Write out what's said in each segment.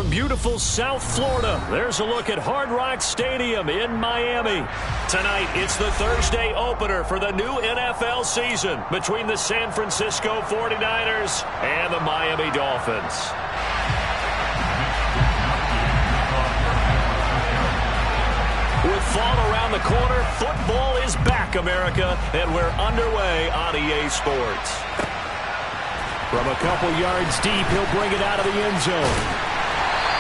from beautiful South Florida, there's a look at Hard Rock Stadium in Miami. Tonight, it's the Thursday opener for the new NFL season between the San Francisco 49ers and the Miami Dolphins. With fall around the corner, football is back, America, and we're underway on EA Sports. From a couple yards deep, he'll bring it out of the end zone.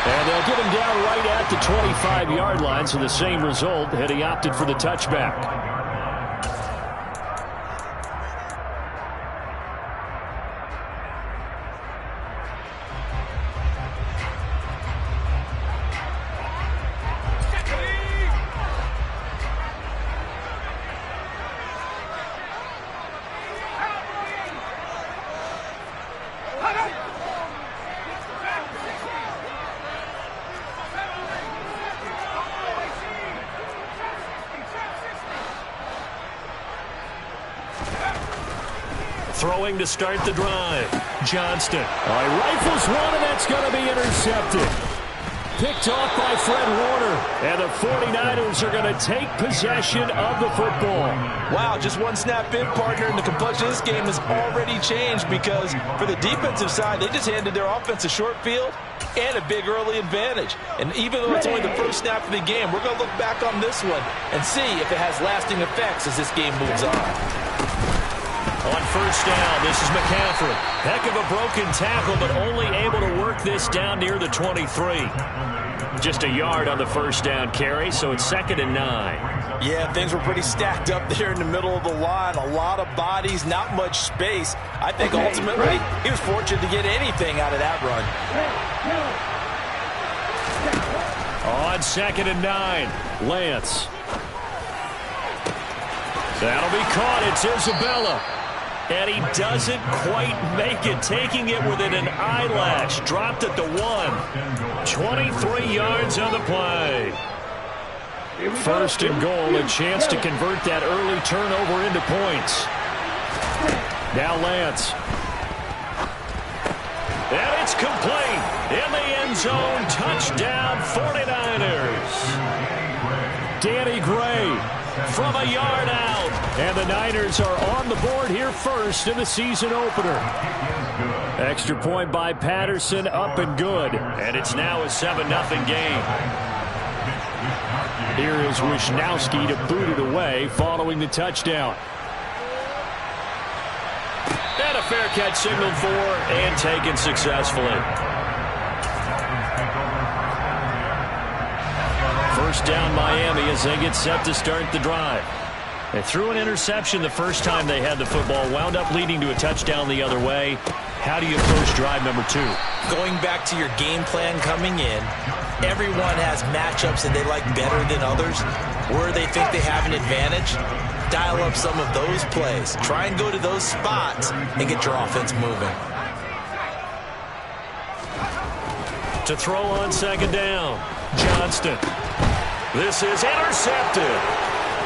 And they'll get him down right at the 25-yard line, so the same result had he opted for the touchback. Throwing to start the drive. Johnston. Rifles one, and that's going to be intercepted. Picked off by Fred Warner. And the 49ers are going to take possession of the football. Wow, just one snap in, partner, and the complexion of this game has already changed because for the defensive side, they just handed their offense a short field and a big early advantage. And even though it's only the first snap of the game, we're going to look back on this one and see if it has lasting effects as this game moves on. On first down, this is McCaffrey. Heck of a broken tackle, but only able to work this down near the 23. Just a yard on the first down carry, so it's 2nd and 9. Yeah, things were pretty stacked up there in the middle of the line. A lot of bodies, not much space. I think ultimately he was fortunate to get anything out of that run. On 2nd and 9, Lance. That'll be caught. It's Isabella. And he doesn't quite make it, taking it within an eyelash. Dropped at the 1. 23 yards on the play. First and goal, a chance to convert that early turnover into points. Now Lance. And it's complete. In the end zone, touchdown 49ers. Danny Gray from a yard out. And the Niners are on the board here first in the season opener. Extra point by Patterson, up and good. And it's now a 7-0 game. Here is Wisnowski to boot it away following the touchdown. And a fair catch signaled for and taken successfully. First down Miami as they get set to start the drive. They threw an interception the first time they had the football, wound up leading to a touchdown the other way. How do you approach drive number 2? Going back to your game plan coming in, everyone has matchups that they like better than others. Where they think they have an advantage, dial up some of those plays. Try and go to those spots and get your offense moving. To throw on 2nd down, Johnston. This is intercepted.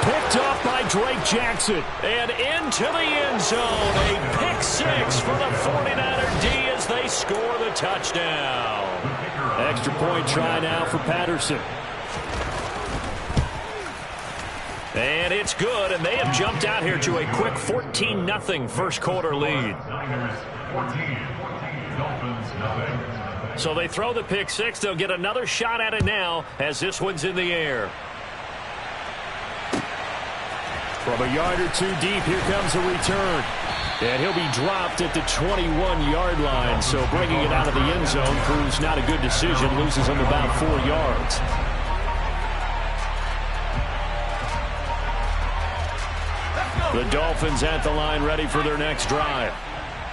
Picked off by Drake Jackson. And into the end zone. A pick 6 for the 49er D as they score the touchdown. Extra point try now for Patterson. And it's good, and they have jumped out here to a quick 14-0 first quarter lead. So they throw the pick 6. They'll get another shot at it now as this one's in the air. From a yard or 2 deep, here comes a return. And he'll be dropped at the 21-yard line. So bringing it out of the end zone proves not a good decision. Loses him about 4 yards. The Dolphins at the line ready for their next drive.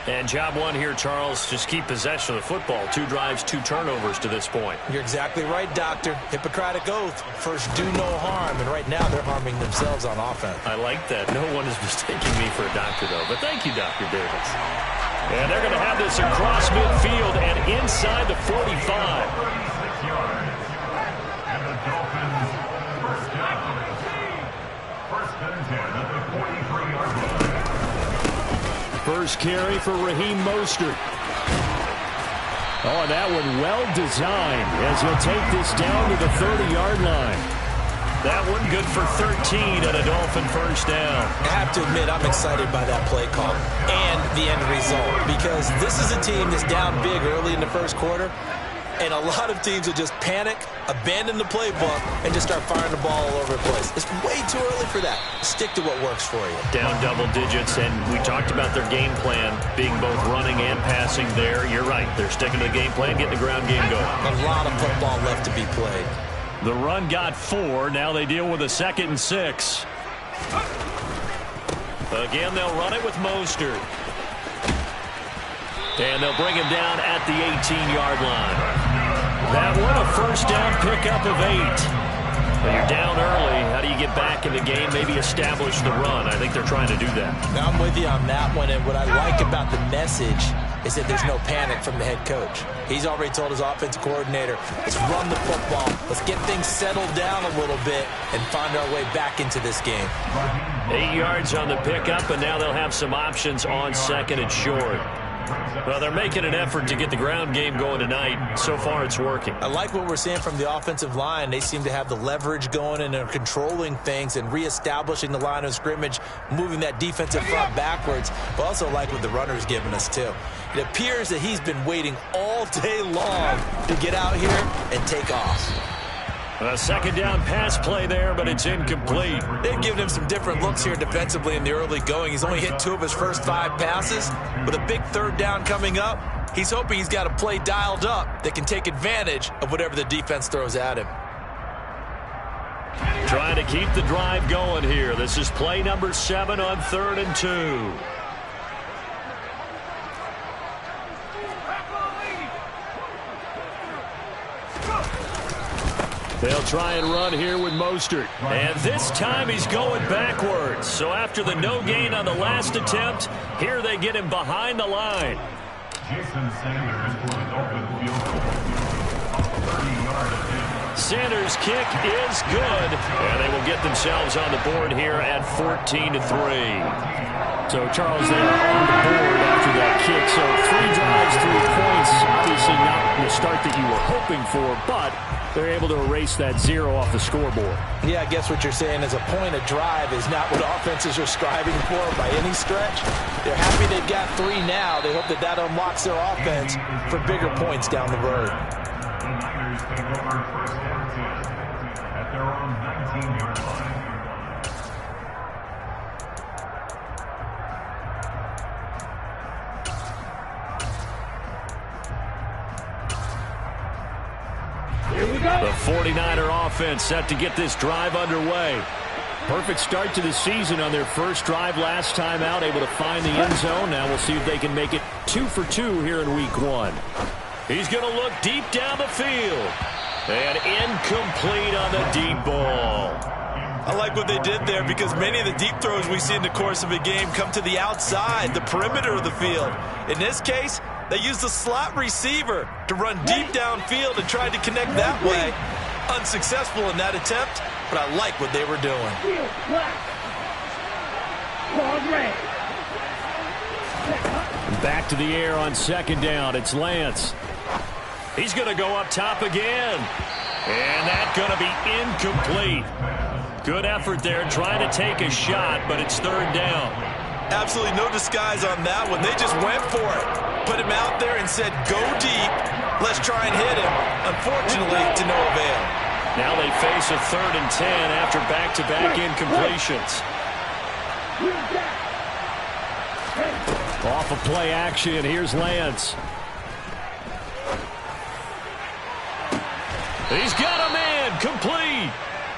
And job 1 here, Charles, just keep possession of the football. 2 drives, 2 turnovers to this point. You're exactly right, Doctor. Hippocratic oath. First, do no harm. And right now, they're harming themselves on offense. I like that. No one is mistaking me for a doctor, though. But thank you, Dr. Davis. And they're going to have this across midfield and inside the 45. First carry for Raheem Mostert. Oh, that one well designed as he'll take this down to the 30-yard line. That one good for 13 and a Dolphin first down. I have to admit, I'm excited by that play call and the end result, because this is a team that's down big early in the first quarter, and a lot of teams will just panic, abandon the playbook, and just start firing the ball all over the place. It's way too early for that. Stick to what works for you. Down double digits, and we talked about their game plan being both running and passing there. You're right. They're sticking to the game plan, getting the ground game going. A lot of football left to be played. The run got 4. Now they deal with a 2nd and 6. Again, they'll run it with Mostert. And they'll bring him down at the 18-yard line. That one, a first down pickup of 8. Well, you're down early. How do you get back in the game? Maybe establish the run. I think they're trying to do that. Now, I'm with you on that one, and what I like about the message is that there's no panic from the head coach. He's already told his offensive coordinator, let's run the football, let's get things settled down a little bit and find our way back into this game. 8 yards on the pickup, and now they'll have some options on 2nd and short. Well, they're making an effort to get the ground game going tonight. So far, it's working. I like what we're seeing from the offensive line. They seem to have the leverage going, and they're controlling things and reestablishing the line of scrimmage, moving that defensive front backwards. But also like what the runner's giving us, too. It appears that he's been waiting all day long to get out here and take off. A 2nd down pass play there, but it's incomplete. They've given him some different looks here defensively in the early going. He's only hit 2 of his first 5 passes. With a big 3rd down coming up, he's hoping he's got a play dialed up that can take advantage of whatever the defense throws at him. Trying to keep the drive going here. This is play number 7 on 3rd and 2. They'll try and run here with Mostert. And this time he's going backwards. So after the no gain on the last attempt, here they get him behind the line. Sanders' kick is good. And they will get themselves on the board here at 14-3. So, Charles, they are on the board after that kick. So 3 drives, 3 points. Obviously not the start that you were hoping for, but they're able to erase that 0 off the scoreboard. Yeah, I guess what you're saying is a point of drive is not what offenses are striving for by any stretch. They're happy they've got 3 now. They hope that that unlocks their offense for bigger points down the road. At their own 19-yard line. The 49er offense set to get this drive underway. Perfect start to the season on their first drive last time out, able to find the end zone. Now we'll see if they can make it 2 for 2 here in week 1. He's going to look deep down the field. And incomplete on the deep ball. I like what they did there because many of the deep throws we see in the course of a game come to the outside, the perimeter of the field. In this case, they used the slot receiver to run deep downfield and tried to connect that way. Unsuccessful in that attempt, but I like what they were doing. Back to the air on 2nd down. It's Lance. He's going to go up top again. And that's going to be incomplete. Good effort there trying to take a shot, but it's 3rd down. Absolutely no disguise on that one. They just went for it. Put him out there and said, go deep. Let's try and hit him. Unfortunately, to no avail. Now they face a 3rd and 10 after back-to-back incompletions. Off of play action, here's Lance. He's got a man, complete.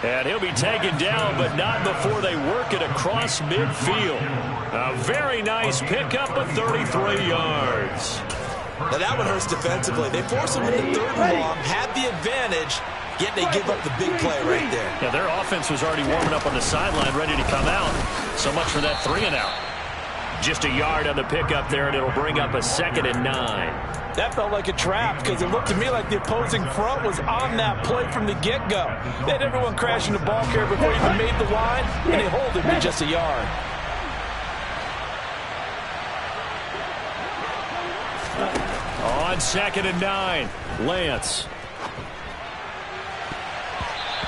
And he'll be taken down, but not before they work it across midfield. A very nice pickup of 33 yards. Now that one hurts defensively. They force him into 3rd and long, had the advantage, yet they give up the big play right there. Yeah, their offense was already warming up on the sideline, ready to come out. So much for that 3 and out. Just a yard on the pickup there, and it'll bring up a 2nd and 9. That felt like a trap because it looked to me like the opposing front was on that play from the get-go. They had everyone crashing the ball carrier before he even made the line, and they hold him to just a yard. On on 2nd and 9. Lance.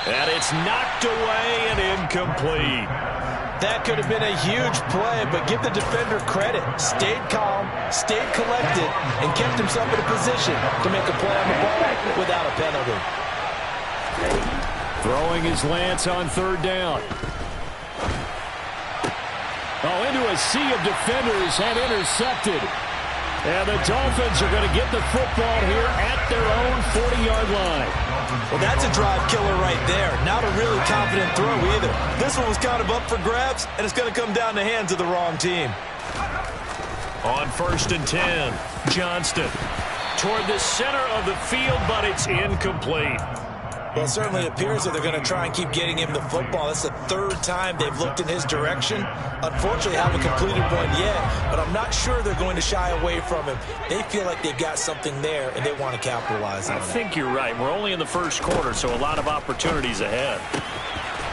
And it's knocked away and incomplete. That could have been a huge play, but give the defender credit. Stayed calm, stayed collected, and kept himself in a position to make a play on the ball without a penalty. Throwing his Lance on 3rd down. Oh, into a sea of defenders and intercepted. And the Dolphins are going to get the football here at their own 40-yard line. Well, that's a drive killer right there. Not a really confident throw either. This one was kind of up for grabs, and it's going to come down the hands of the wrong team. On 1st and 10, Johnston. Toward the center of the field, but it's incomplete. Well, it certainly appears that they're going to try and keep getting him the football. That's the 3rd time they've looked in his direction. Unfortunately, haven't completed one yet, but I'm not sure they're going to shy away from him. They feel like they've got something there, and they want to capitalize on it. I think you're right. We're only in the 1st quarter, so a lot of opportunities ahead.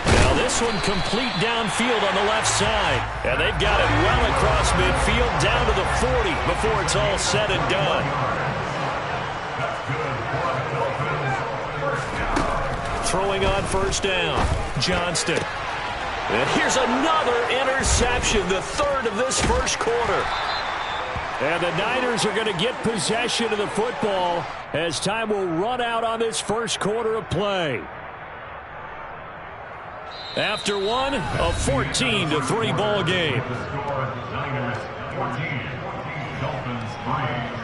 Now this one complete downfield on the left side. And they've got it well across midfield down to the 40 before it's all said and done. Throwing on 1st down, Johnston. And here's another interception, the 3rd of this 1st quarter. And the Niners are going to get possession of the football as time will run out on this 1st quarter of play. After one, a 14-3 ball game. Niners 14, Dolphins 3.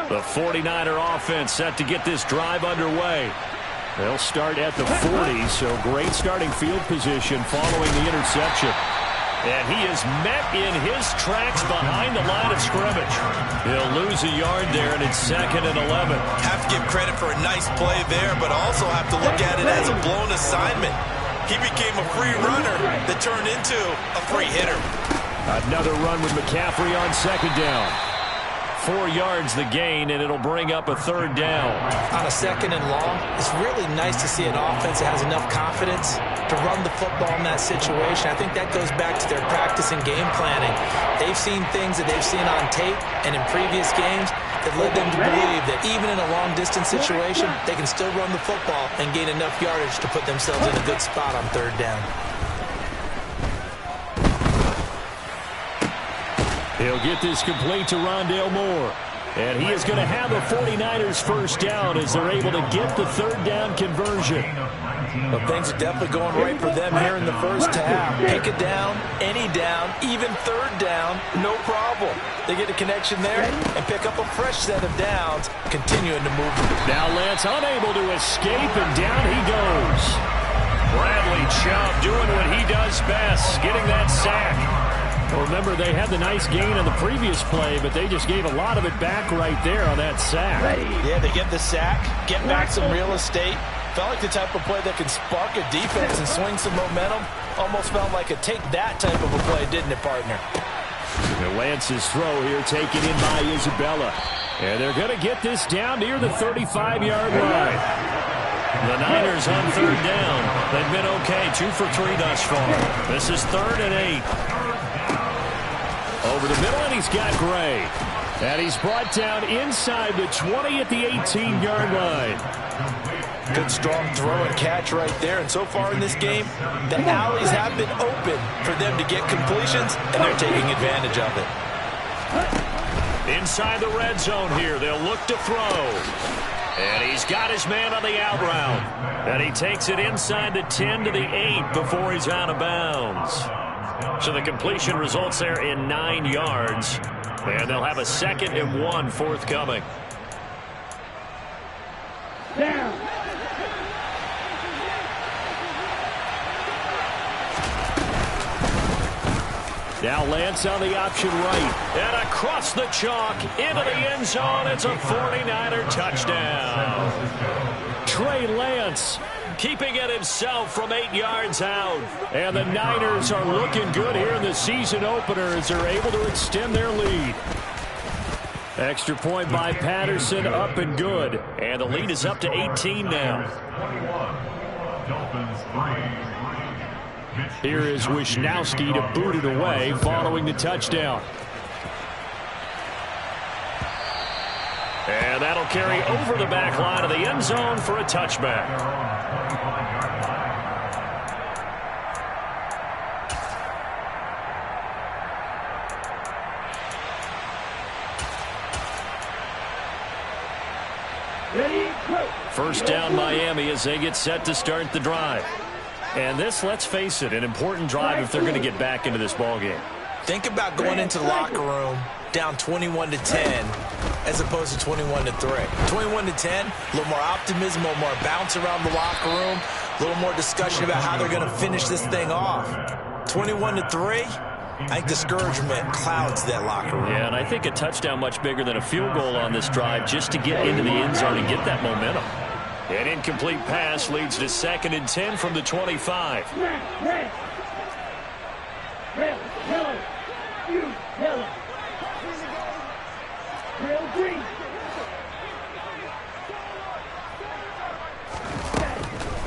The 49er offense set to get this drive underway. They'll start at the 40, so great starting field position following the interception. And he is met in his tracks behind the line of scrimmage. He'll lose a yard there, and it's 2nd and 11. Have to give credit for a nice play there, but also have to look at it as a blown assignment. He became a free runner that turned into a free hitter. Another run with McCaffrey on 2nd down. 4 yards the gain, and it'll bring up a 3rd down. On a 2nd and long, it's really nice to see an offense that has enough confidence to run the football in that situation. I think that goes back to their practice and game planning. They've seen things that they've seen on tape and in previous games that led them to believe that even in a long-distance situation, they can still run the football and gain enough yardage to put themselves in a good spot on 3rd down. He'll get this complete to Rondale Moore. And he is going to have the 49ers 1st down as they're able to get the 3rd down conversion. Well, things are definitely going right for them here in the 1st half. Pick a down, any down, even 3rd down, no problem. They get a connection there and pick up a fresh set of downs, continuing to move. Now Lance unable to escape, and down he goes. Bradley Chubb doing what he does best, getting that sack. Remember, they had the nice gain on the previous play, but they just gave a lot of it back right there on that sack. Yeah, they get the sack, get back some real estate. Felt like the type of play that can spark a defense and swing some momentum. Almost felt like a take that type of a play, didn't it, partner? And Lance's throw here taken in by Isabella. And they're going to get this down near the 35-yard line. The Niners on 3rd down. They've been okay, 2 for 3 thus far. This is 3rd and 8. Over the middle, and he's got Gray. And he's brought down inside the 20 at the 18-yard line. Good strong throw and catch right there. And so far in this game, the alleys have been open for them to get completions, and they're taking advantage of it. Inside the red zone here, they'll look to throw. And he's got his man on the out route. And he takes it inside the 10 to the 8 before he's out of bounds. So the completion results there in 9 yards. And they'll have a 2nd and 1 forthcoming. Down. Now Lance on the option right. And across the chalk into the end zone. It's a 49er touchdown. Trey Lance keeping it himself from 8 yards out. And the Niners are looking good here in the season opener as they're able to extend their lead. Extra point by Patterson, up and good. And the lead is up to 18 now. Here is Wisnowski to boot it away following the touchdown. And that'll carry over the back line of the end zone for a touchback. First down Miami as they get set to start the drive. And this, let's face it, an important drive if they're going to get back into this ballgame. Think about going into the locker room down 21-10 as opposed to 21-3. 21-10, a little more optimism, a little more bounce around the locker room, a little more discussion about how they're going to finish this thing off. 21-3, I think discouragement clouds that locker room. Yeah, and I think a touchdown much bigger than a field goal on this drive just to get into the end zone and get that momentum. An incomplete pass leads to 2nd and 10 from the 25.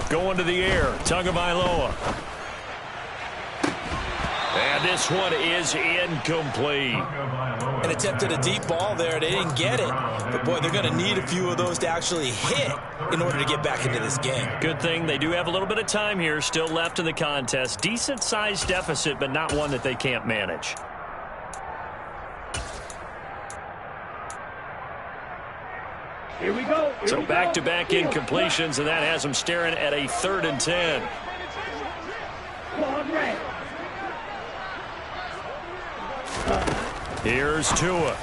Going to the air, Tagovailoa. And this one is incomplete. An attempt at a deep ball there. They didn't get it. But, boy, they're going to need a few of those to actually hit in order to get back into this game. Good thing they do have a little bit of time here still left in the contest. Decent-sized deficit, but not one that they can't manage. Here we go. So back-to-back incompletions, and that has them staring at a 3rd and 10. Here's Tua.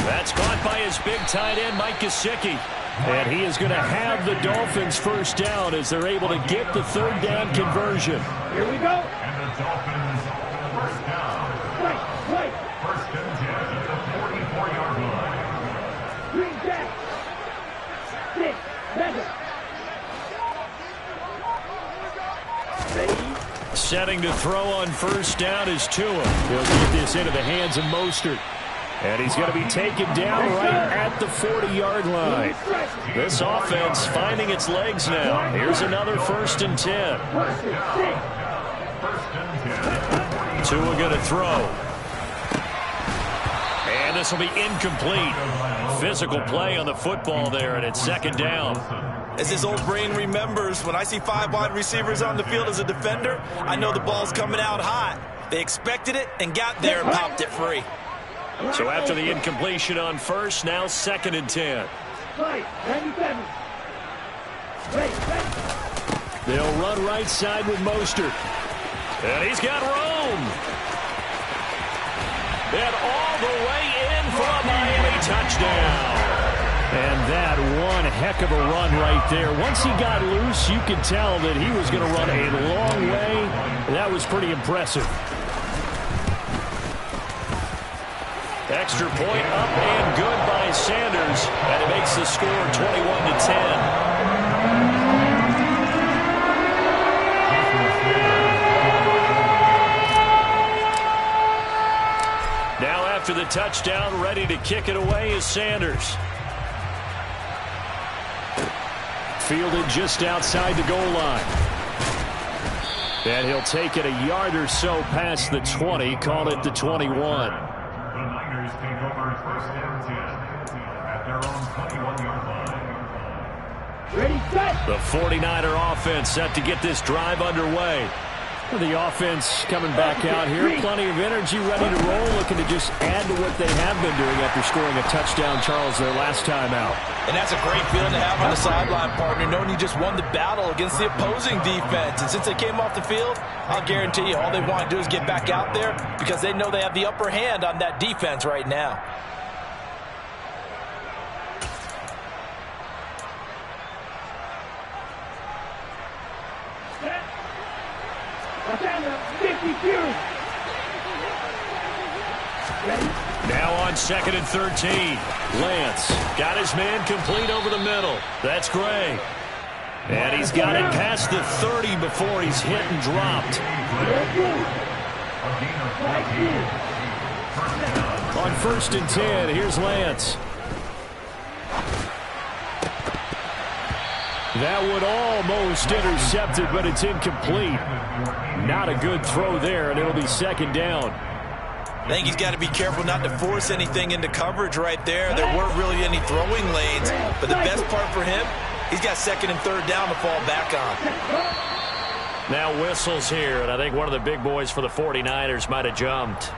That's caught by his big tight end, Mike Gesicki. And he is going to have the Dolphins first down as they're able to get the 3rd down conversion. Here we go. And the Dolphins first down. Right. First and 10 at the 44-yard line. Green jack. 6, 7. Setting to throw on first down is Tua. He'll get this into the hands of Mostert. And he's going to be taken down right at the 40-yard line. This offense finding its legs now. Here's another 1st and 10. Tua going to throw. And this will be incomplete. Physical play on the football there, and it's 2nd down. As his old brain remembers, when I see 5 wide receivers on the field as a defender, I know the ball's coming out hot. They expected it and got there and popped it free. So after the incompletion on first, now 2nd and 10. They'll run right side with Mostert. And he's got room. And all the way in for a Miami touchdown. And that one heck of a run right there. Once he got loose, you could tell that he was going to run a long way. That was pretty impressive. Extra point up and good by Sanders. And it makes the score 21-10. Now after the touchdown, ready to kick it away is Sanders. Fielded just outside the goal line. And he'll take it a yard or so past the 20, call it the 21. The Niners take over first and 10 at their own 21-yard line. Ready, set. The 49er offense set to get this drive underway. The offense coming back out here. Plenty of energy, ready to roll, looking to just add to what they have been doing after scoring a touchdown, Charles, their last time out. And that's a great feeling to have on the sideline, partner, knowing you just won the battle against the opposing defense. And since they came off the field, I'll guarantee you all they want to do is get back out there because they know they have the upper hand on that defense right now. 2nd and 13. Lance got his man complete over the middle. That's Gray. And he's got it past the 30 before he's hit and dropped. On 1st and 10, here's Lance. That would almost intercepted, but it's incomplete. Not a good throw there, and it'll be 2nd down. I think he's got to be careful not to force anything into coverage right there. There weren't really any throwing lanes, but the best part for him, he's got 2nd and 3rd down to fall back on. Now whistles here, and I think one of the big boys for the 49ers might have jumped.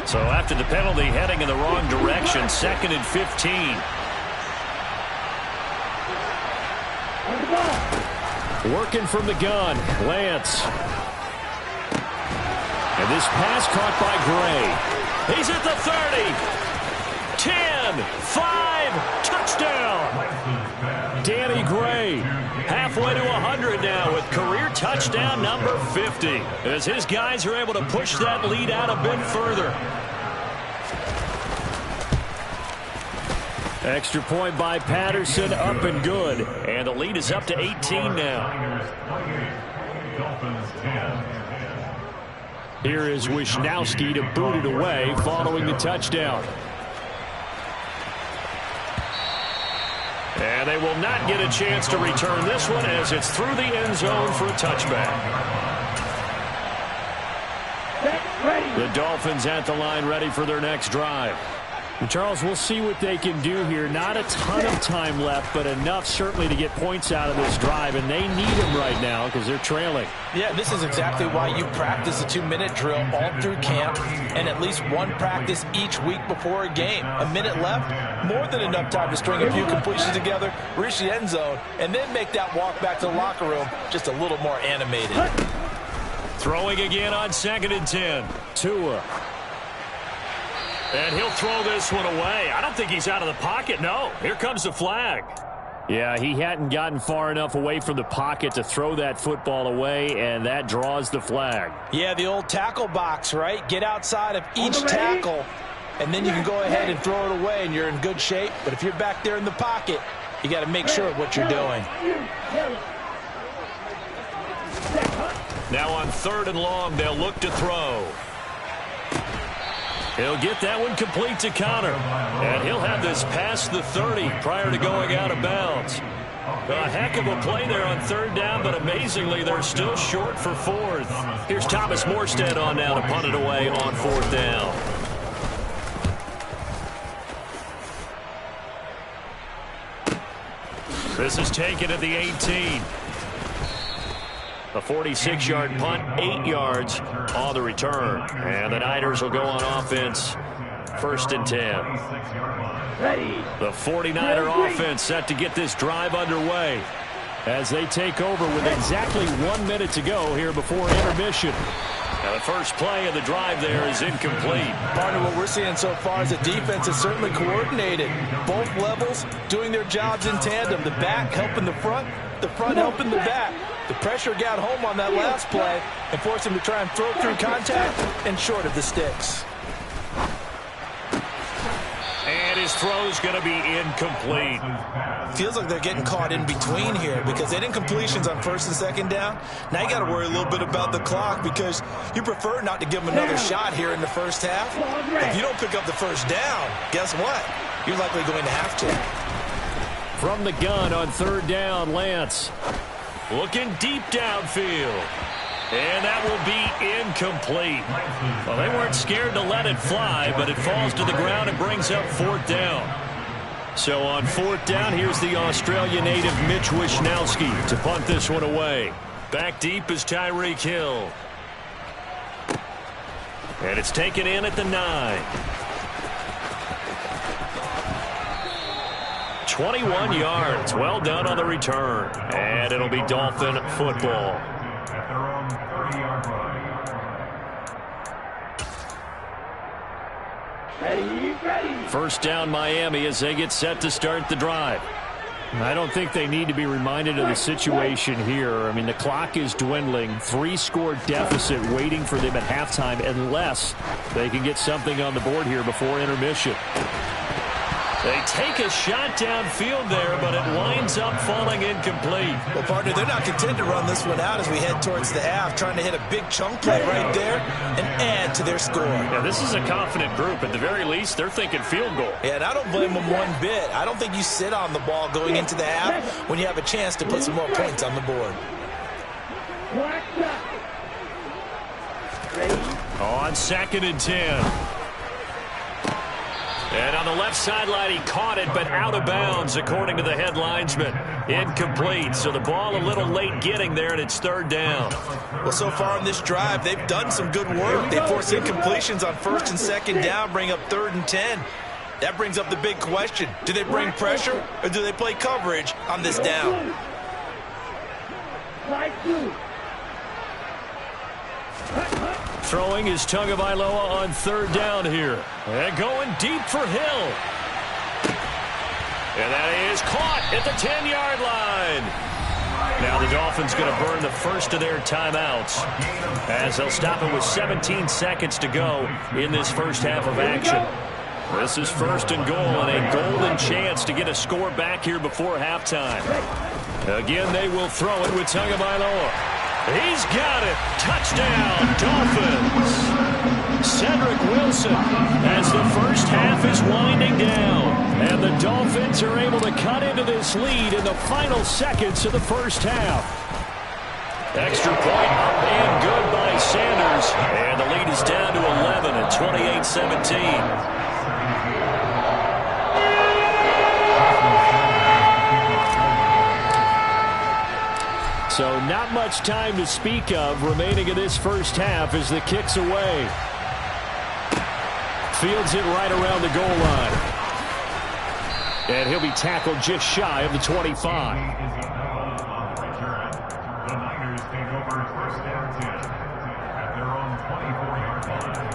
So after the penalty, heading in the wrong direction, 2nd and 15. Working from the gun, Lance. And this pass caught by Gray. He's at the 30. 10, 5, touchdown. Danny Gray, halfway to 100 now with career touchdown number 50. As his guys are able to push that lead out a bit further. Extra point by Patterson, up and good. And the lead is up to 18 now. Here is Wisnowski to boot it away following the touchdown. And they will not get a chance to return this one as it's through the end zone for a touchback. The Dolphins at the line ready for their next drive. And Charles, we'll see what they can do here. Not a ton of time left, but enough certainly to get points out of this drive, and they need them right now because they're trailing. Yeah, this is exactly why you practice a 2-minute drill all through camp and at least one practice each week before a game. A minute left, more than enough time to string a few completions together, reach the end zone, and then make that walk back to the locker room just a little more animated. Throwing again on 2nd and 10. Tua. And he'll throw this one away. I don't think he's out of the pocket. No, here comes the flag. Yeah, he hadn't gotten far enough away from the pocket to throw that football away, and that draws the flag. Yeah, the old tackle box, right? Get outside of each tackle, and then you can go ahead and throw it away, and you're in good shape. But if you're back there in the pocket, you got to make sure of what you're doing. Now on 3rd and long, they'll look to throw. He'll get that one complete to Connor. And he'll have this past the 30 prior to going out of bounds. A heck of a play there on 3rd down, but amazingly, they're still short for 4th. Here's Thomas Morstead on now to punt it away on 4th down. This is taken at the 18. A 46-yard punt, 8 yards on the return. And the Niners will go on offense, 1st and 10. The 49er offense set to get this drive underway as they take over with exactly 1 minute to go here before intermission. Now the first play of the drive there is incomplete. Partner, what we're seeing so far is the defense is certainly coordinated. Both levels doing their jobs in tandem. The back helping the front helping the back. The pressure got home on that last play and forced him to try and throw through contact and short of the sticks. And his throw's going to be incomplete. Feels like they're getting caught in between here because they didn't completions on 1st and 2nd down. Now you got to worry a little bit about the clock because you prefer not to give them another shot here in the first half. If you don't pick up the 1st down, guess what? You're likely going to have to. From the gun on 3rd down, Lance. Looking deep downfield. And that will be incomplete. Well, they weren't scared to let it fly, but it falls to the ground and brings up 4th down. So on 4th down, here's the Australia native Mitch Wisnowski to punt this one away. Back deep is Tyreek Hill. And it's taken in at the 9. 21 yards. Well done on the return. And it'll be Dolphin football. At their own 30-yard line. Ready. 1st down Miami as they get set to start the drive. I don't think they need to be reminded of the situation here. I mean, the clock is dwindling. 3-score deficit waiting for them at halftime unless they can get something on the board here before intermission. They take a shot downfield there, but it winds up falling incomplete. Well, partner, they're not content to run this one out as we head towards the half, trying to hit a big chunk play right there and add to their score. Yeah, this is a confident group. At the very least, they're thinking field goal. Yeah, and I don't blame them one bit. I don't think you sit on the ball going into the half when you have a chance to put some more points on the board. On 2nd and 10. And on the left sideline, he caught it, but out of bounds, according to the head linesman. Incomplete, so the ball a little late getting there, and it's 3rd down. Well, so far in this drive, they've done some good work. They force incompletions on 1st and 2nd down, bring up 3rd and 10. That brings up the big question. Do they bring pressure, or do they play coverage on this down? Throwing is Tagovailoa on 3rd down here. And going deep for Hill. And that is caught at the 10-yard line. Now the Dolphins going to burn the first of their timeouts as they'll stop it with 17 seconds to go in this first half of action. This is 1st and goal and a golden chance to get a score back here before halftime. Again, they will throw it with Tagovailoa. He's got it. Touchdown, Dolphins. Cedric Wilson as the first half is winding down. And the Dolphins are able to cut into this lead in the final seconds of the first half. Extra point up and good by Sanders. And the lead is down to 11 at 28-17. So not much time to speak of remaining in this first half as the kick's away. Fields it right around the goal line. And he'll be tackled just shy of the 25. The Niners take over 1st and 10 at their own 24-yard line.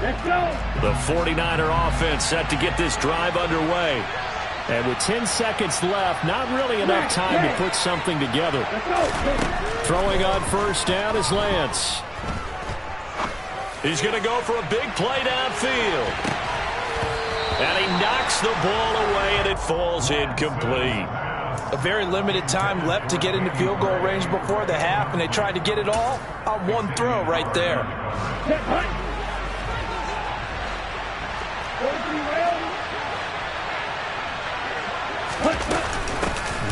Let's go. The 49er offense set to get this drive underway. And with 10 seconds left, not really enough time to put something together. Throwing on 1st down is Lance. He's going to go for a big play downfield. And he knocks the ball away, and it falls incomplete. A very limited time left to get into field goal range before the half, and they tried to get it all on one throw right there.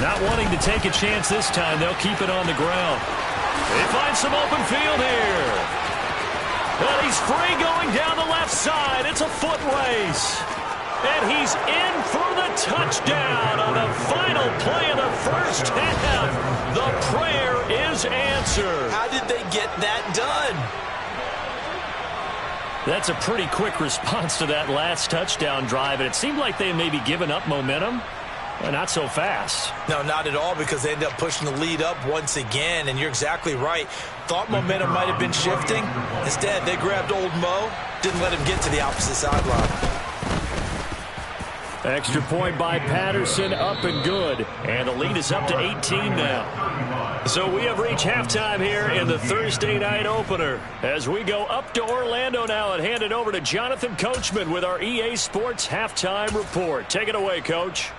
Not wanting to take a chance this time, they'll keep it on the ground. They find some open field here. And he's free going down the left side. It's a foot race. And he's in for the touchdown on the final play of the first half. The prayer is answered. How did they get that done? That's a pretty quick response to that last touchdown drive. And it seemed like they may be giving up momentum. Well, not so fast. No, not at all, because they end up pushing the lead up once again, and you're exactly right. Thought momentum might have been shifting. Instead, they grabbed old Mo, didn't let him get to the opposite sideline. Extra point by Patterson, up and good. And the lead is up to 18 now. So we have reached halftime here in the Thursday night opener. As we go up to Orlando now and hand it over to Jonathan Coachman with our EA Sports Halftime Report. Take it away, Coach.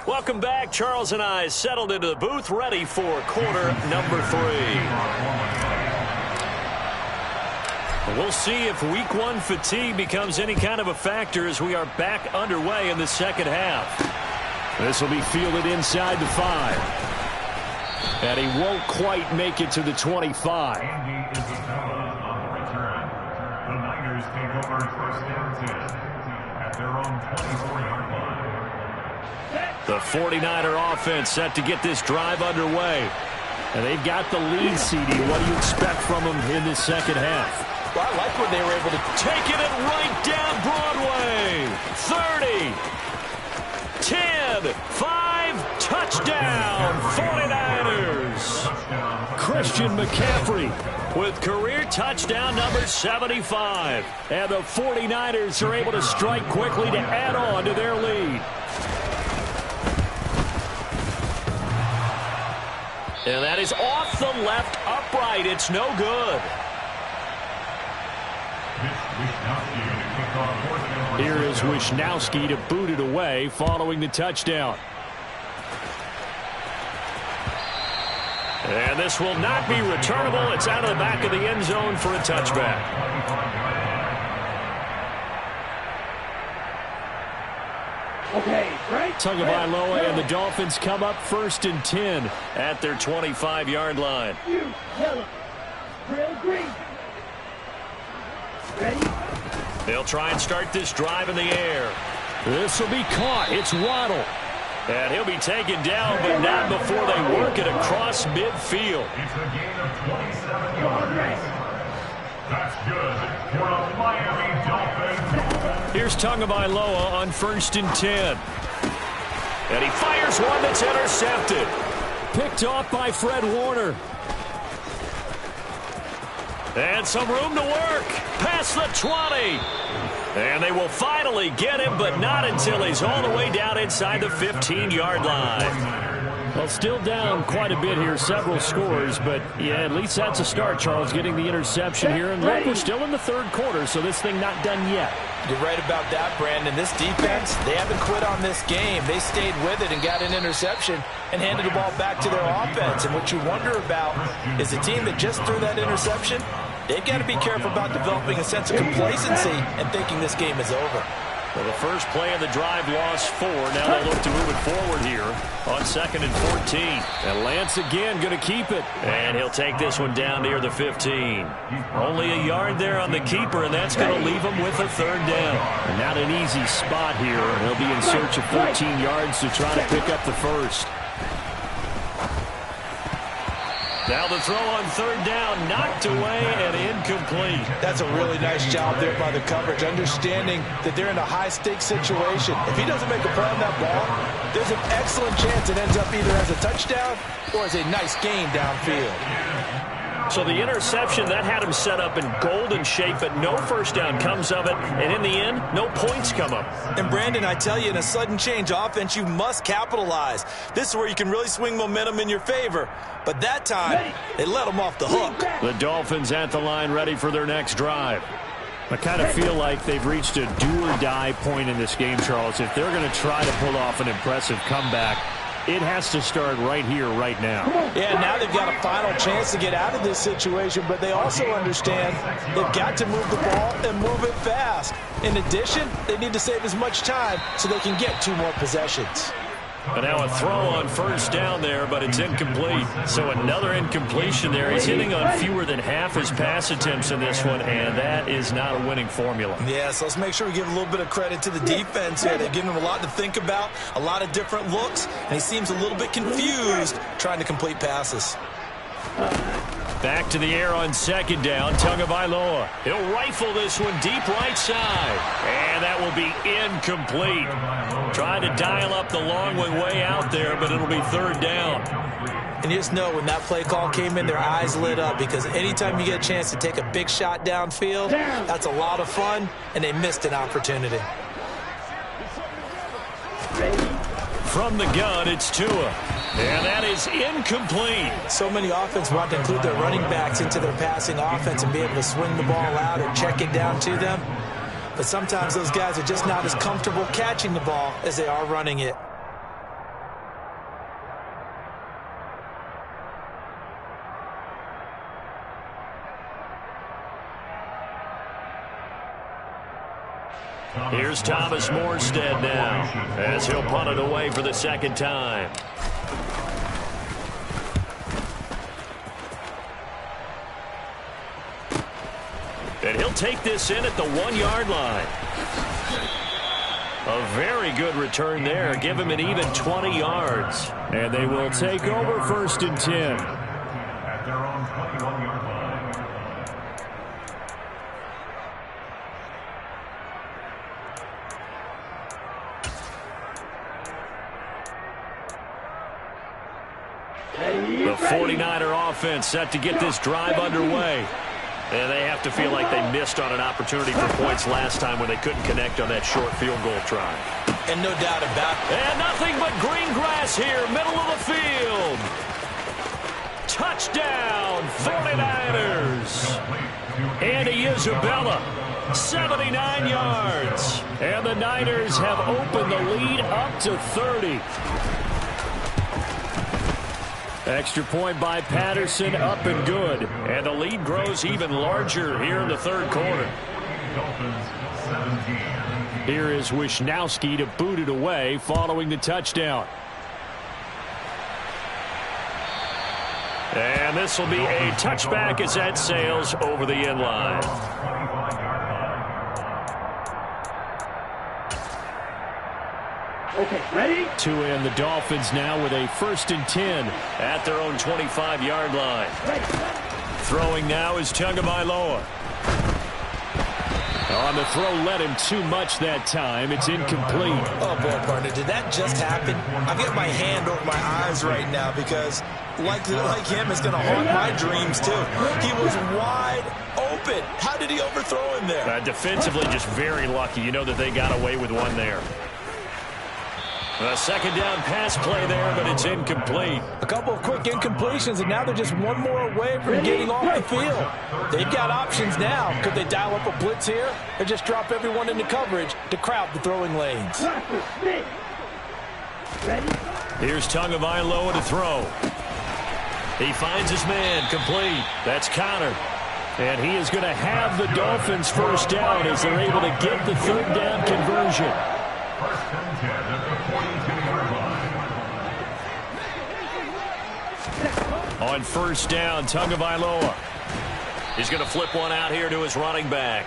Welcome back. Charles and I settled into the booth, ready for quarter number 3. We'll see if week 1 fatigue becomes any kind of a factor as we are back underway in the second half. This will be fielded inside the 5. And he won't quite make it to the 25. Andy Isabella on the return. The Niners take over 1st and 10 at their own 24-yard line. The 49er offense set to get this drive underway. And they've got the lead, CD. What do you expect from them in this second half? Well, I like when they were able to taking it right down Broadway. 30, 10, good. 5, touchdown, 49ers. Christian McCaffrey With career touchdown number 75. and the 49ers are able to strike quickly to add on to their lead. And that is off the left upright. It's no good. Here is Wishnowski to boot it away following the touchdown. And this will not be returnable. It's out of the back of the end zone for a touchback. Okay, right. Tagovailoa and the Dolphins come up 1st and 10 at their 25-yard line. You, yellow, real green. Ready? They'll try and start this drive in the air. This will be caught. It's Waddle. And he'll be taken down, but not before they work it across midfield. It's a gain of 27 yards. That's good for a Miami Dolphin. Here's Tagovailoa on 1st and 10. And he fires one that's intercepted. Picked off by Fred Warner. And some room to work. Past the 20. And they will finally get him, but not until he's all the way down inside the 15-yard line. Well, still down quite a bit here, several scores, but yeah, at least that's a start, Charles, getting the interception here. And look, we're still in the 3rd quarter, so this thing not done yet. You're right about that, Brandon. This defense, they haven't quit on this game. They stayed with it and got an interception and handed the ball back to their offense. And what you wonder about is the team that just threw that interception, they've got to be careful about developing a sense of complacency and thinking this game is over. Well, the first play of the drive lost 4. Now they'll look to move it forward here on 2nd and 14. And Lance again going to keep it. And he'll take this one down near the 15. Only a yard there on the keeper, and that's going to leave him with a 3rd down. And not an easy spot here. He'll be in search of 14 yards to try to pick up the 1st. Now the throw on 3rd down, knocked away and incomplete. That's a really nice job there by the coverage, understanding that they're in a high-stakes situation. If he doesn't make a play on that ball, there's an excellent chance it ends up either as a touchdown or as a nice gain downfield. So the interception, that had him set up in golden shape, but no 1st down comes of it. And in the end, no points come up. And Brandon, I tell you, in a sudden change offense, you must capitalize. This is where you can really swing momentum in your favor. But that time, they let them off the hook. The Dolphins at the line ready for their next drive. I kind of feel like they've reached a do-or-die point in this game, Charles. If they're going to try to pull off an impressive comeback, it has to start right here, right now. Yeah, now they've got a final chance to get out of this situation, but they also understand they've got to move the ball and move it fast. In addition, they need to save as much time so they can get 2 more possessions. And now a throw on 1st down there, but it's incomplete. So another incompletion there. He's hitting on fewer than half his pass attempts in this one, and that is not a winning formula. Yes, let's make sure we give a little bit of credit to the defense here. They've given him a lot to think about, a lot of different looks, and he seems a little bit confused trying to complete passes. Back to the air on 2nd down, Tagovailoa. He'll rifle this one deep right side. And that will be incomplete. Trying to dial up the long one way out there, but it'll be 3rd down. And you just know when that play call came in, their eyes lit up, because anytime you get a chance to take a big shot downfield, that's a lot of fun, and they missed an opportunity. From the gun, it's Tua. And that is incomplete. So many offenses want to include their running backs into their passing offense and be able to swing the ball out or check it down to them. But sometimes those guys are just not as comfortable catching the ball as they are running it. Here's Thomas Morstead now as he'll punt it away for the 2nd time. And he'll take this in at the 1-yard line. A very good return there. Give him an even 20 yards. And they will take over 1st and 10. At their own 21-yard line. The 49er offense set to get this drive underway. And they have to feel like they missed on an opportunity for points last time when they couldn't connect on that short field goal try. And no doubt about it. And nothing but green grass here, middle of the field. Touchdown, 49ers. Andy Isabella, 79 yards. And the Niners have opened the lead up to 30. Extra point by Patterson, up and good. And the lead grows even larger here in the third quarter. Here is Wisnowski to boot it away following the touchdown. And this will be a touchback as that sails over the end line. Okay, ready? Two in, the Dolphins now with a 1st and 10 at their own 25-yard line. Ready. Throwing now is Tagovailoa. On the throw, led him too much that time. It's incomplete. Oh, boy, partner, did that just happen? I've got my hand over my eyes right now because, like him, it's going to haunt my dreams, too. He was wide open. How did he overthrow him there? Defensively, just very lucky. You know that they got away with one there. A second down pass play there, but it's incomplete. A couple of quick incompletions, and now they're just one more away from getting off the field. They've got options now. Could they dial up a blitz here or just drop everyone into coverage to crowd the throwing lanes? Ready? Here's Tagovailoa to throw. He finds his man, complete. That's Connor. And he is going to have the Dolphins first down as they're able to get the third down conversion. First and 10 at the 42-yard line. On first down, Tagovailoa. He's going to flip one out here to his running back.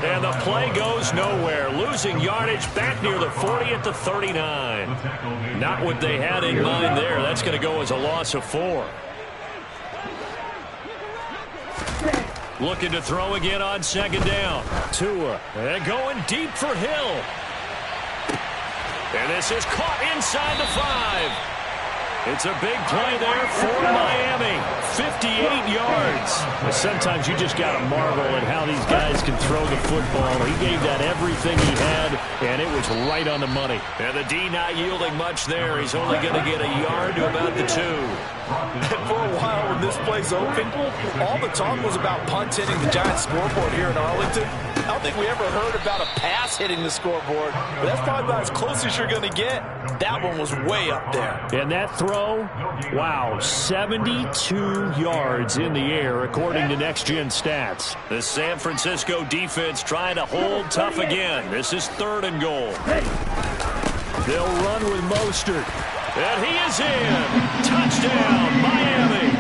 And the play goes nowhere. Losing yardage back near the 40 at the 39. Not what they had in mind there. That's going to go as a loss of 4. Looking to throw again on second down. Tua. And going deep for Hill. And this is caught inside the 5. It's a big play there for Miami. 58 yards. Well, sometimes you just got to marvel at how these guys can throw the football. He gave that everything he had, and it was right on the money. And the D not yielding much there. He's only going to get a yard to about the 2. And for a while when this play's open, all the talk was about punts hitting the Giants scoreboard here in Arlington. I don't think we ever heard about a pass hitting the scoreboard, but that's probably about as close as you're going to get. That one was way up there. And that throw, wow, 72 yards in the air, according to Next Gen Stats. The San Francisco defense trying to hold tough again. This is 3rd and goal. They'll run with Mostert. And he is in. Touchdown, Miami.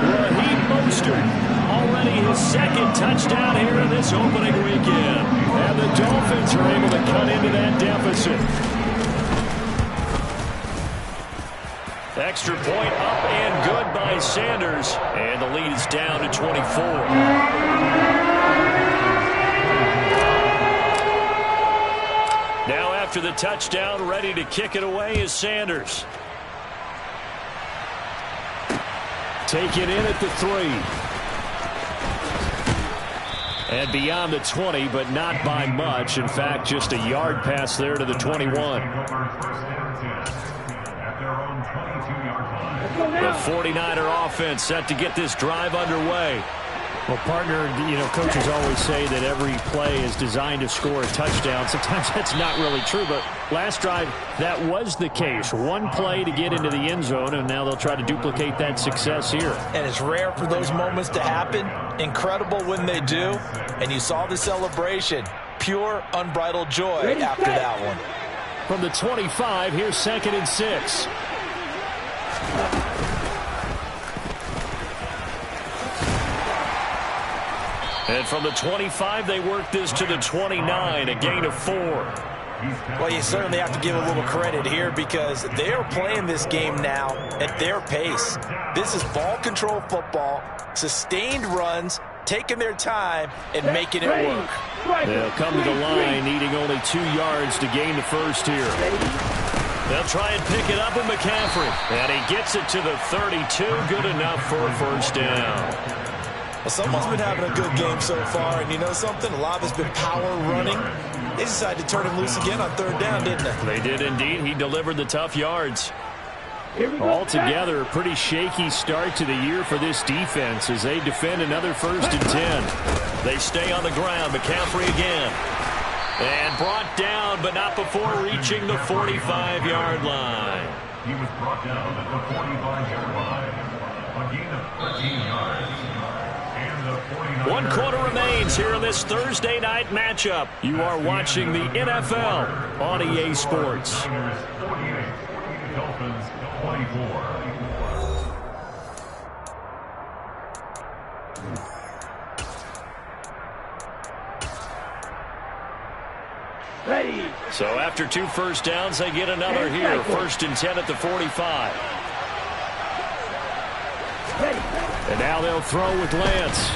Raheem Mostert. Already his 2nd touchdown here in this opening weekend. And the Dolphins are able to cut into that deficit. Extra point up and good by Sanders. And the lead is down to 24. Now after the touchdown, ready to kick it away is Sanders. Take it in at the 3. And beyond the 20, but not by much. In fact, just a yard pass there to the 21. The 49er offense set to get this drive underway. Well, partner, you know, coaches always say that every play is designed to score a touchdown. Sometimes that's not really true, but last drive, that was the case. One play to get into the end zone, and now they'll try to duplicate that success here. And it's rare for those moments to happen. Incredible when they do. And you saw the celebration. Pure, unbridled joy after that one. From the 25, here's 2nd and 6. And from the 25, they work this to the 29, a gain of 4. Well, you certainly have to give a little credit here because they are playing this game now at their pace. This is ball control football, sustained runs, taking their time, and making it work. They'll come to the line, needing only 2 yards to gain the first here. They'll try and pick it up with McCaffrey. And he gets it to the 32. Good enough for a first down. Well, someone's been having a good game so far, and you know something? A lot of it's been power running. They decided to turn him loose again on third down, didn't they? They did indeed. He delivered the tough yards. Altogether, a pretty shaky start to the year for this defense as they defend another 1st and 10. They stay on the ground. McCaffrey again. And brought down, but not before reaching the 45-yard line. He was brought down at the 45-yard line. A gain of 13 yards. And the 1 quarter remains here in this Thursday night matchup. You are watching the NFL on EA Sports. Niners 48, Dolphins 24. Ready. So after 2 first downs, they get another here. 1st and 10 at the 45. And now they'll throw with Lance.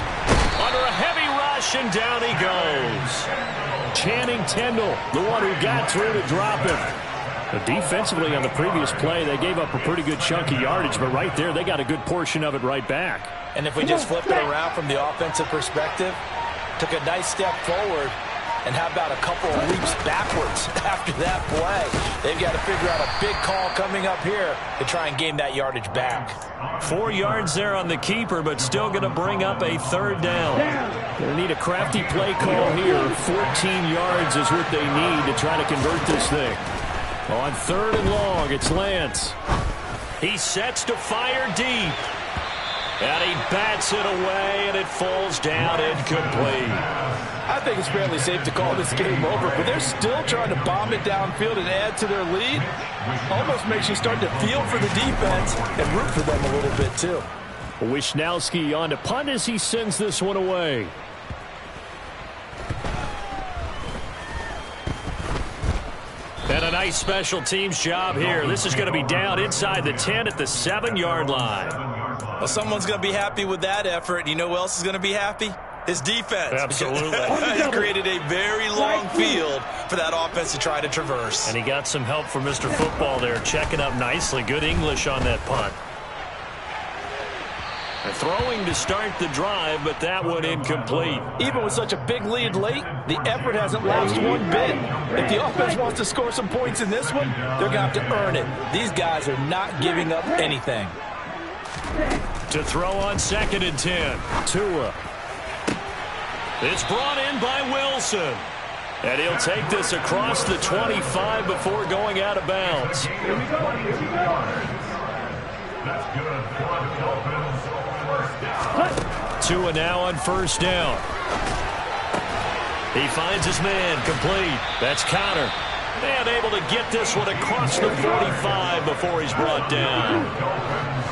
Under a heavy rush, and down he goes. Channing Tindall, the one who got through to drop him. But defensively on the previous play, they gave up a pretty good chunk of yardage, but right there, they got a good portion of it right back. And if we just flip it around from the offensive perspective, took a nice step forward, and how about a couple of leaps backwards after that play? They've got to figure out a big call coming up here to try and gain that yardage back. 4 yards there on the keeper, but still going to bring up a 3rd down. They need a crafty play call here. 14 yards is what they need to try to convert this thing. On 3rd and long, it's Lance. He sets to fire deep. And he bats it away, and it falls down incomplete. I think it's fairly safe to call this game over, but they're still trying to bomb it downfield and add to their lead. Almost makes you start to feel for the defense and root for them a little bit, too. Wishnowski on to punt as he sends this one away. And a nice special teams job here. This is going to be down inside the 10 at the 7-yard line. Well, someone's going to be happy with that effort. And you know who else is going to be happy? His defense. Absolutely. He's created a very long field for that offense to try to traverse. And he got some help from Mr. Football there, checking up nicely. Good English on that punt. Throwing to start the drive, but that one incomplete. Even with such a big lead late, the effort hasn't lost one bit. If the offense wants to score some points in this one, they're going to have to earn it. These guys are not giving up anything. To throw on 2nd and 10. Tua. It's brought in by Wilson. And he'll take this across the 25 before going out of bounds. That's good for the Dolphins. First down. Tua now on 1st down. He finds his man complete. That's Connor. And able to get this one across the 45 before he's brought down. Dolphins.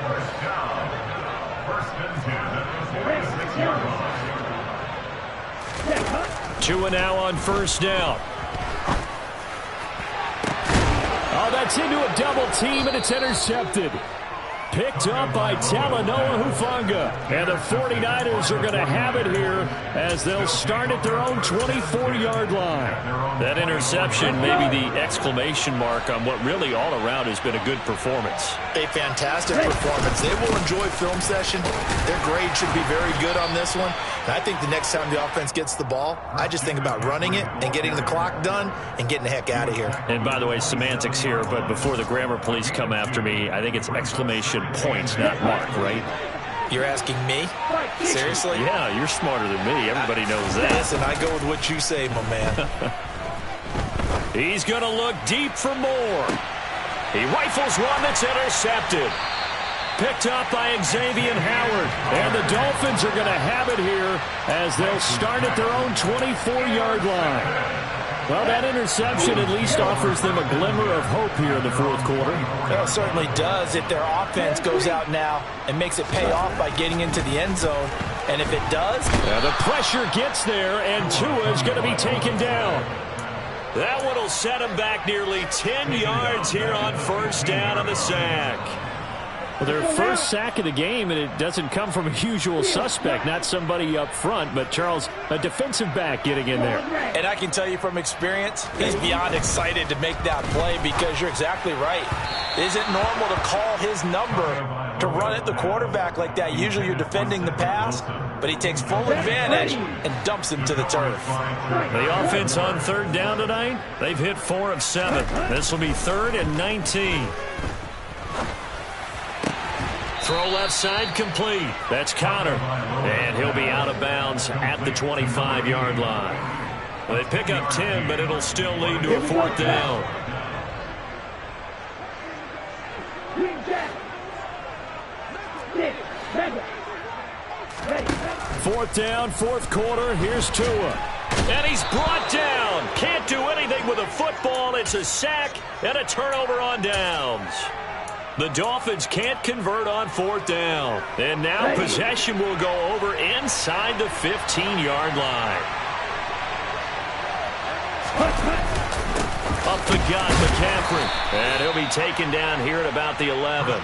First down. 1st and 10 at the 46-yard line. Tua now on 1st down. Oh, that's into a double team, and it's intercepted. Picked up by Talanoa Hufanga. And the 49ers are going to have it here as they'll start at their own 24-yard line. That interception may be the exclamation mark on what really all around has been a good performance. A fantastic performance. They will enjoy film session. Their grade should be very good on this one. And I think the next time the offense gets the ball, I just think about running it and getting the clock done and getting the heck out of here. And by the way, semantics here, but before the grammar police come after me, I think it's exclamation point, not mark, right? You're asking me? Seriously? Yeah, you're smarter than me. Everybody knows that. Listen, I go with what you say, my man. He's going to look deep for more. He rifles one that's intercepted. Picked up by Xavier Howard. And the Dolphins are going to have it here as they'll start at their own 24-yard line. Well, that interception at least offers them a glimmer of hope here in the 4th quarter. Well, it certainly does if their offense goes out now and makes it pay off by getting into the end zone. And if it does... Now the pressure gets there, and Tua is going to be taken down. That one will set him back nearly 10 yards here on 1st down on the sack. Well, their first sack of the game, and it doesn't come from a usual suspect, not somebody up front, but Charles, a defensive back getting in there. And I can tell you from experience, he's beyond excited to make that play because you're exactly right. It isn't normal to call his number to run at the quarterback like that. Usually you're defending the pass, but he takes full advantage and dumps him to the turf. The offense on third down tonight, they've hit 4 of 7. This will be 3rd and 19. Throw left side complete. That's Connor. And he'll be out of bounds at the 25-yard line. Well, they pick up 10, but it'll still lead to a 4th down. Fourth down, 4th quarter. Here's Tua. And he's brought down. Can't do anything with a football. It's a sack and a turnover on downs. The Dolphins can't convert on 4th down. And now possession will go over inside the 15-yard line. Up the gut, McCaffrey. And he'll be taken down here at about the 11.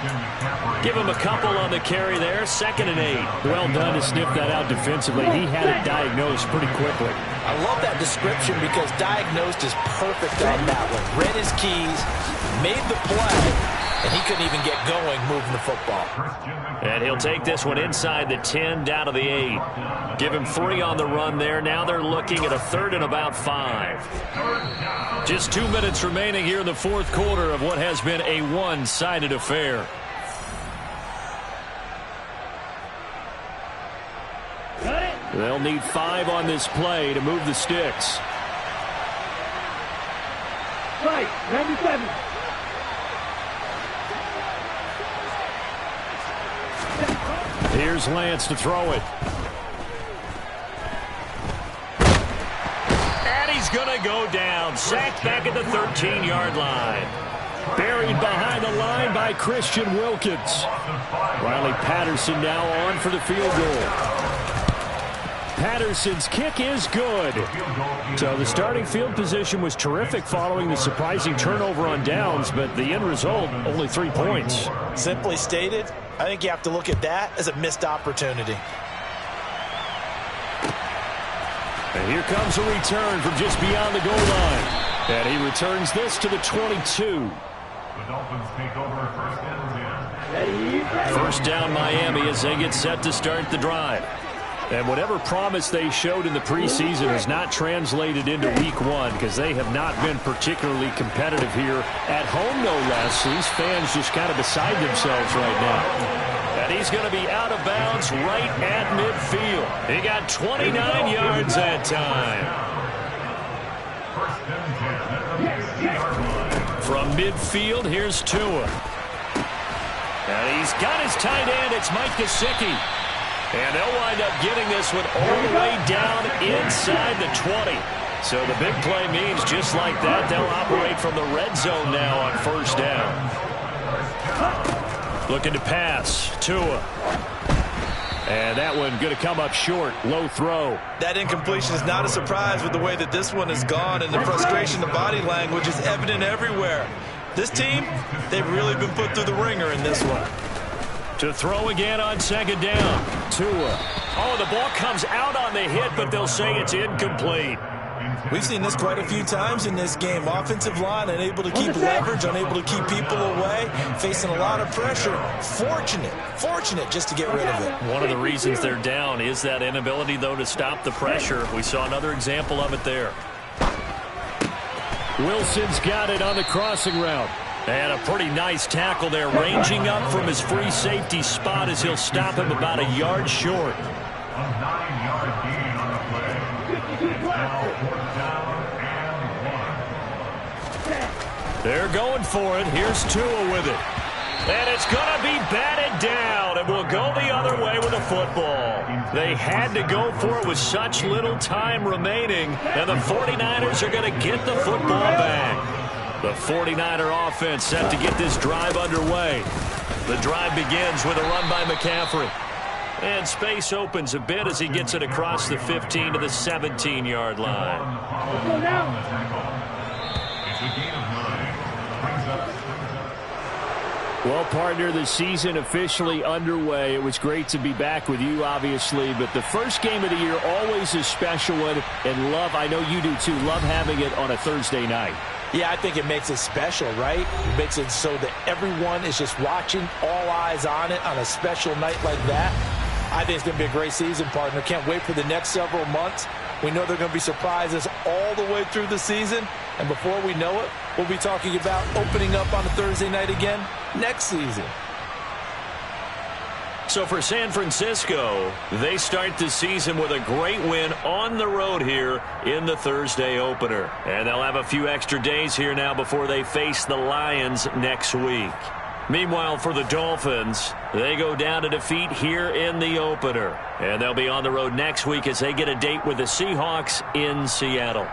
Give him a couple on the carry there. 2nd and 8. Well done to sniff that out defensively. He had it diagnosed pretty quickly. I love that description because diagnosed is perfect on that one. Read his keys, made the play, and he couldn't even get going moving the football. And he'll take this one inside the 10 down to the 8. Give him 3 on the run there. Now they're looking at a 3rd and about 5. Just 2 minutes remaining here in the 4th quarter of what has been a one-sided affair. They'll need 5 on this play to move the sticks. Right, 97. Here's Lance to throw it. And he's going to go down. Sacked back at the 13-yard line. Buried behind the line by Christian Wilkins. Riley Patterson now on for the field goal. Patterson's kick is good. So the starting field position was terrific following the surprising turnover on downs, but the end result, only 3 points. Simply stated, I think you have to look at that as a missed opportunity. And here comes a return from just beyond the goal line. And he returns this to the 22. The Dolphins take over 1st and 10. First down Miami as they get set to start the drive. And whatever promise they showed in the preseason has not translated into week 1 because they have not been particularly competitive here at home, no less. These fans just kind of beside themselves right now. And he's going to be out of bounds right at midfield. He got 29 yards that time. From midfield, here's Tua. And he's got his tight end. It's Mike Gesicki. And they'll wind up getting this one all the way down inside the 20. So the big play means just like that, they'll operate from the red zone now on 1st down. Looking to pass. Tua. And that one going to come up short. Low throw. That incompletion is not a surprise with the way that this one has gone, and the frustration, the body language is evident everywhere. This team, they've really been put through the ringer in this one. To throw again on 2nd down. Tua. Oh, the ball comes out on the hit, but they'll say it's incomplete. We've seen this quite a few times in this game. Offensive line unable to keep leverage, unable to keep people away, facing a lot of pressure. Fortunate just to get rid of it. One of the reasons they're down is that inability, though, to stop the pressure. We saw another example of it there. Wilson's got it on the crossing route. And a pretty nice tackle there, ranging up from his free safety spot as he'll stop him about a yard short. A 9-yard gain on the play. Now 4th down and 1. They're going for it. Here's Tua with it. And it's going to be batted down, and will go the other way with the football. They had to go for it with such little time remaining, and the 49ers are going to get the football back. The 49er offense set to get this drive underway. The drive begins with a run by McCaffrey. And space opens a bit as he gets it across the 15 to the 17-yard line. It's a gain of 9. Brings up Well, partner, the season officially underway. It was great to be back with you, obviously, but the first game of the year always a special one, and I know you do too, love having it on a Thursday night. Yeah, I think it makes it special, right? It makes it so that everyone is just watching, all eyes on it on a special night like that. I think it's going to be a great season, partner. Can't wait for the next several months. We know there are going to be surprises all the way through the season. And before we know it, we'll be talking about opening up on a Thursday night again next season. So for San Francisco, they start the season with a great win on the road here in the Thursday opener. And they'll have a few extra days here now before they face the Lions next week. Meanwhile, for the Dolphins, they go down to defeat here in the opener. And they'll be on the road next week as they get a date with the Seahawks in Seattle.